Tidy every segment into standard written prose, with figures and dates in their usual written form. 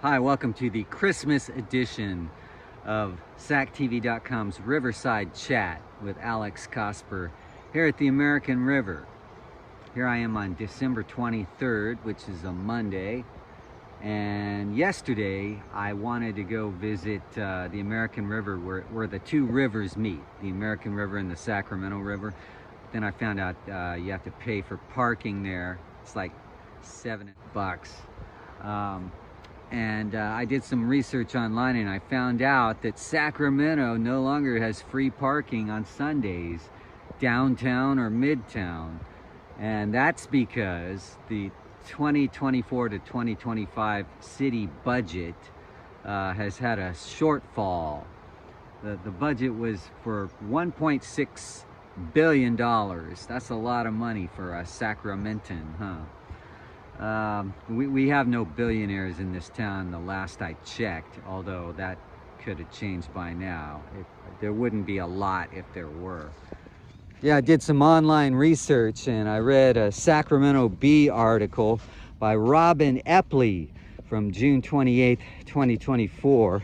Hi, welcome to the Christmas edition of SacTV.com's Riverside Chat with Alex Cosper here at the American River. Here I am on December 23rd, which is a Monday, and yesterday I wanted to go visit the American River where the two rivers meet, the American River and the Sacramento River. Then I found out you have to pay for parking there. It's like $7. And I did some research online and I found out that Sacramento no longer has free parking on Sundays, downtown or midtown. And that's because the 2024 to 2025 city budget has had a shortfall. The budget was for $1.6 billion. That's a lot of money for a Sacramentan, huh? We have no billionaires in this town the last I checked, although that could have changed by now. There wouldn't be a lot if there were. Yeah, I did some online research and I read a Sacramento Bee article by Robin Epley from June 28th, 2024.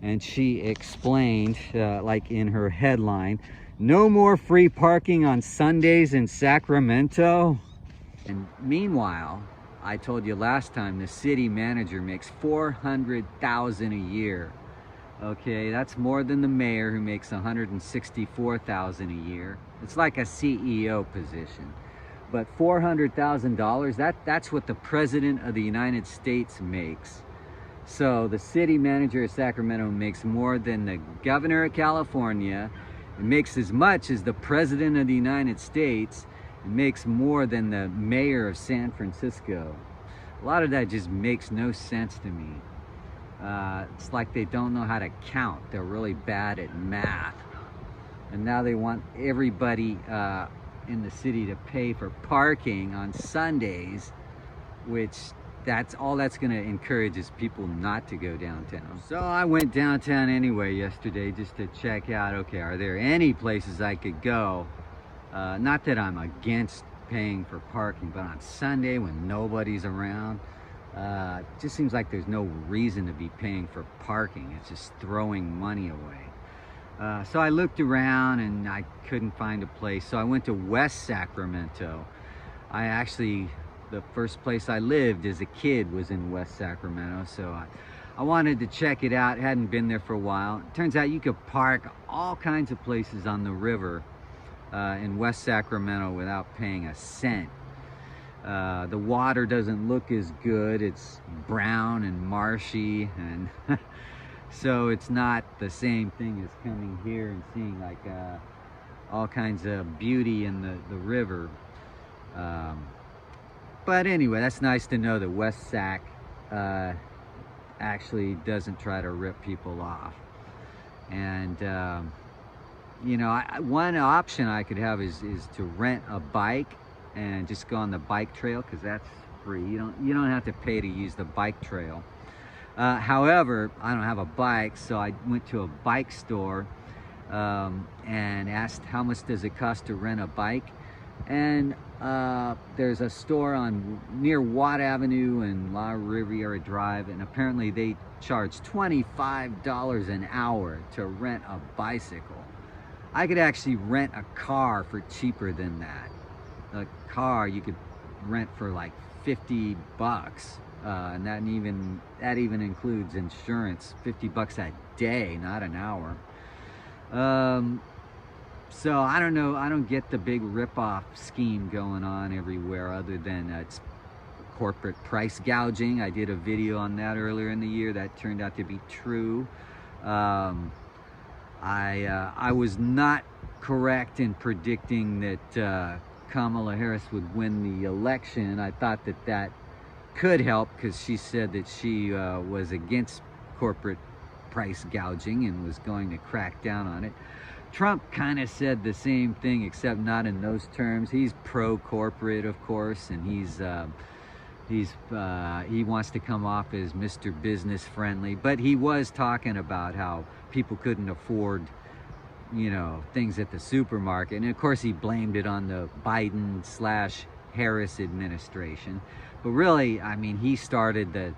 And she explained, like in her headline, "No more free parking on Sundays in Sacramento." And meanwhile, I told you last time the city manager makes $400,000 a year. Okay, that's more than the mayor who makes $164,000 a year. It's like a CEO position. But $400,000, that's what the President of the United States makes. So the city manager of Sacramento makes more than the governor of California. It makes as much as the President of the United States. It makes more than the mayor of San Francisco. A lot of that just makes no sense to me. It's like they don't know how to count. They're really bad at math. And now they want everybody in the city to pay for parking on Sundays, which that's going to encourage is people not to go downtown. So I went downtown anyway yesterday just to check out, okay, are there any places I could go? Not that I'm against paying for parking, but on Sunday when nobody's around, it just seems like there's no reason to be paying for parking. It's just throwing money away. So I looked around and I couldn't find a place. So I went to West Sacramento. The first place I lived as a kid was in West Sacramento. So I wanted to check it out. Hadn't been there for a while. It turns out you could park all kinds of places on the river in West Sacramento without paying a cent. The water doesn't look as good. It's brown and marshy, and so it's not the same thing as coming here and seeing like all kinds of beauty in the river. But anyway, that's nice to know that West Sac actually doesn't try to rip people off. And you know, one option I could have is to rent a bike and just go on the bike trail, because that's free. You don't have to pay to use the bike trail. However, I don't have a bike, so I went to a bike store and asked how much does it cost to rent a bike. And there's a store near Watt Avenue and La Riviera Drive, and apparently they charge $25 an hour to rent a bicycle. I could actually rent a car for cheaper than that. A car you could rent for like $50, and that even includes insurance. $50 a day, not an hour. So I don't know. I don't get the big rip-off scheme going on everywhere, other than it's corporate price gouging. I did a video on that earlier in the year. That turned out to be true. I was not correct in predicting that Kamala Harris would win the election. I thought that could help, because she said that she was against corporate price gouging and was going to crack down on it. Trump kind of said the same thing, except not in those terms. He's pro-corporate, of course, and he wants to come off as Mr. Business Friendly, but he was talking about how people couldn't afford, you know, things at the supermarket. And of course he blamed it on the Biden/Harris administration. But really, I mean, he started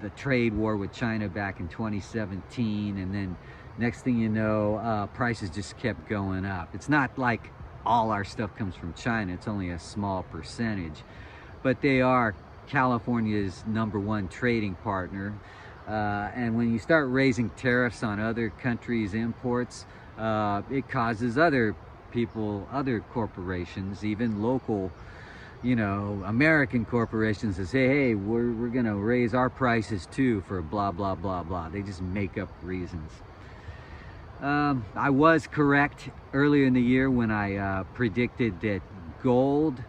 the trade war with China back in 2017, and then next thing you know, prices just kept going up. It's not like all our stuff comes from China, it's only a small percentage, but they are California's _1 trading partner. And when you start raising tariffs on other countries' imports, it causes other people, other corporations, even local, you know, American corporations to say, hey, we're gonna raise our prices too for blah, blah, blah, blah. They just make up reasons. I was correct earlier in the year when I predicted that gold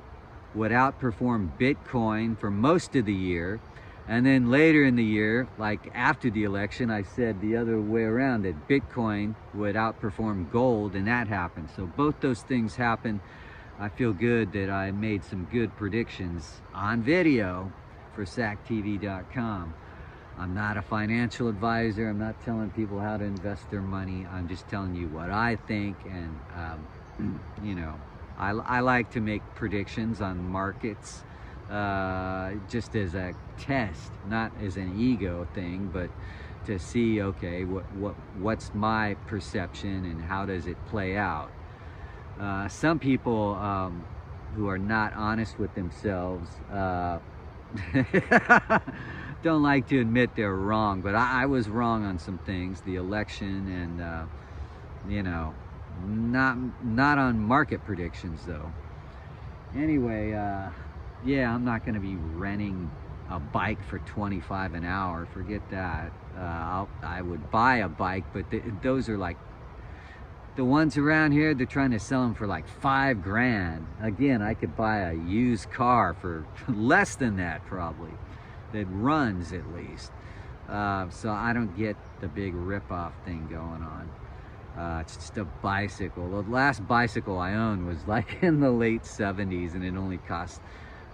would outperform Bitcoin for most of the year. And then later in the year, like after the election, I said the other way around, that Bitcoin would outperform gold, and that happened. So both those things happened. I feel good that I made some good predictions on video for sactv.com. I'm not a financial advisor. I'm not telling people how to invest their money. I'm just telling you what I think, and you know, I like to make predictions on markets, just as a test, not as an ego thing, but to see, okay, what's my perception and how does it play out. Some people who are not honest with themselves don't like to admit they're wrong, but I was wrong on some things, the election, and you know, not on market predictions though. Anyway, yeah, I'm not going to be renting a bike for $25 an hour. Forget that. I would buy a bike, but those are like the ones around here. They're trying to sell them for like $5 grand. Again, I could buy a used car for less than that probably. That runs at least. So I don't get the big rip-off thing going on. It's just a bicycle. The last bicycle I owned was like in the late 70s, and it only cost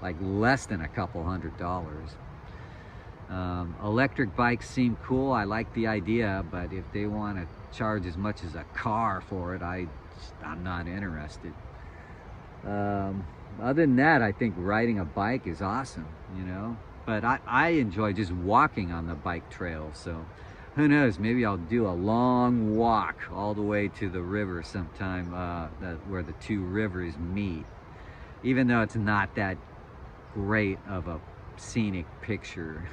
like less than a couple $100. Electric bikes seem cool. I like the idea, but if they want to charge as much as a car for it, I'm not interested. Other than that, I think riding a bike is awesome, you know, but I enjoy just walking on the bike trail. So who knows, maybe I'll do a long walk all the way to the river sometime, where the two rivers meet, even though it's not that great of a scenic picture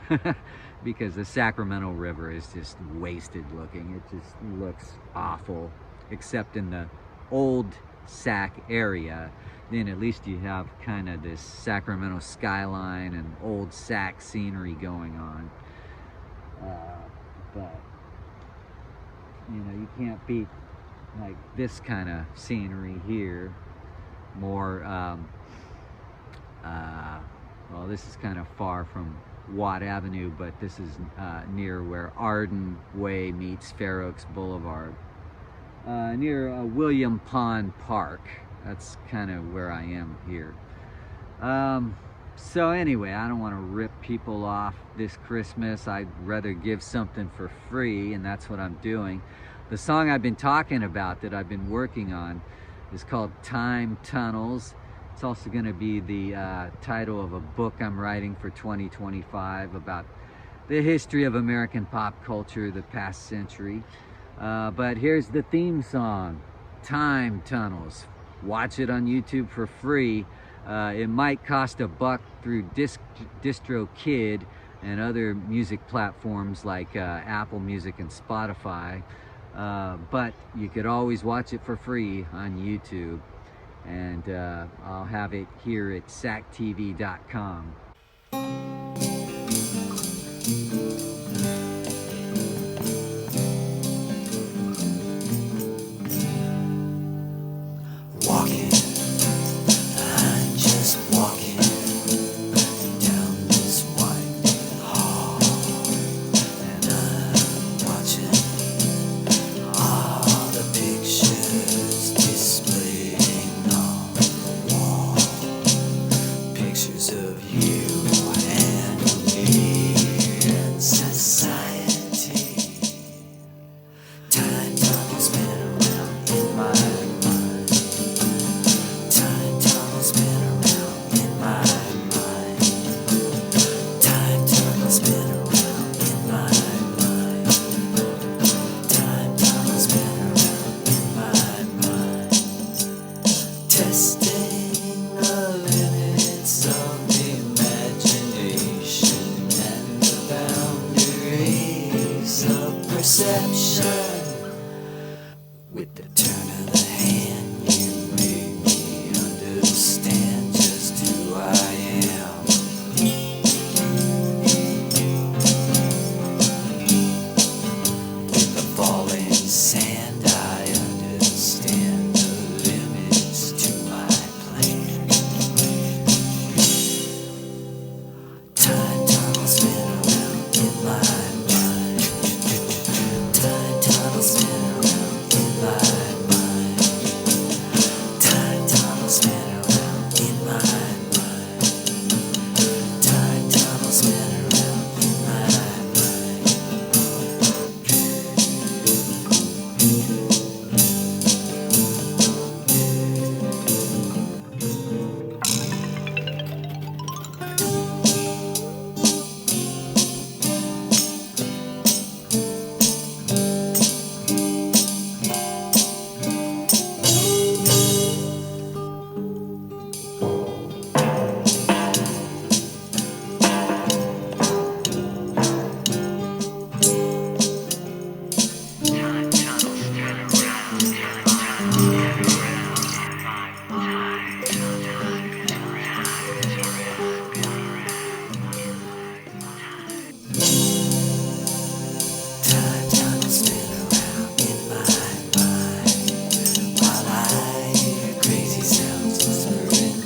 because the Sacramento River is just wasted looking. It just looks awful, except in the old Sac area. Then at least you have kind of this Sacramento skyline and old Sac scenery going on. But you know, you can't beat like this kind of scenery here. More well, this is kind of far from Watt Avenue, but this is near where Arden Way meets Fair Oaks Boulevard, near William Pond Park. That's kind of where I am here. So anyway, I don't want to rip people off this Christmas. I'd rather give something for free, and that's what I'm doing. The song I've been talking about that I've been working on is called Time Tunnels. It's also going to be the title of a book I'm writing for 2025 about the history of American pop culture the past century. But here's the theme song, Time Tunnels. Watch it on YouTube for free. It might cost $1 through DistroKid and other music platforms like Apple Music and Spotify. But you could always watch it for free on YouTube. And I'll have it here at sactv.com. Of you and perception. With the turn of the hand, you make me understand just who I am. With the falling sand, I understand the limits to my plan. Time tunnels spin around in my mind. Time tunnels spin around in my mind. Time tunnels spin around in my mind. Time tunnels spin around in my mind. Time tunnels spin around in my mind while I hear crazy sounds whispering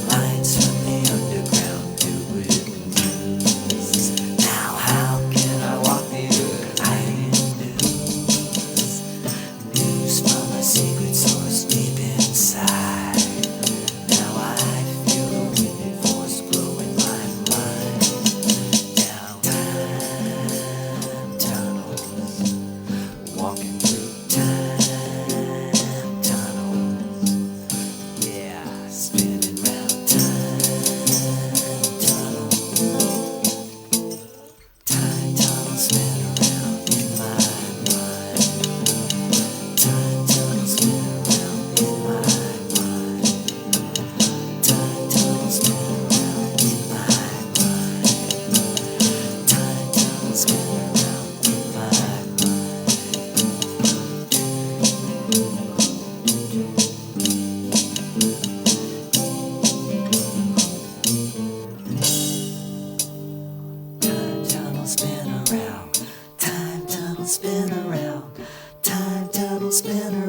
lines from the underground filled with news. Now how can I walk the earth hiding news from a secret source deep inside? Now I feel the wind force blowing my mind down time tunnels, walking through time tunnels, yeah, spinning round time tunnels. Time tunnels spin around in my mind. Time tunnels spin around in my mind. Time tunnels spin around in my mind. Time tunnels spin around in my mind. Time tunnels spin around. Time tunnels spin around. Time tunnels spin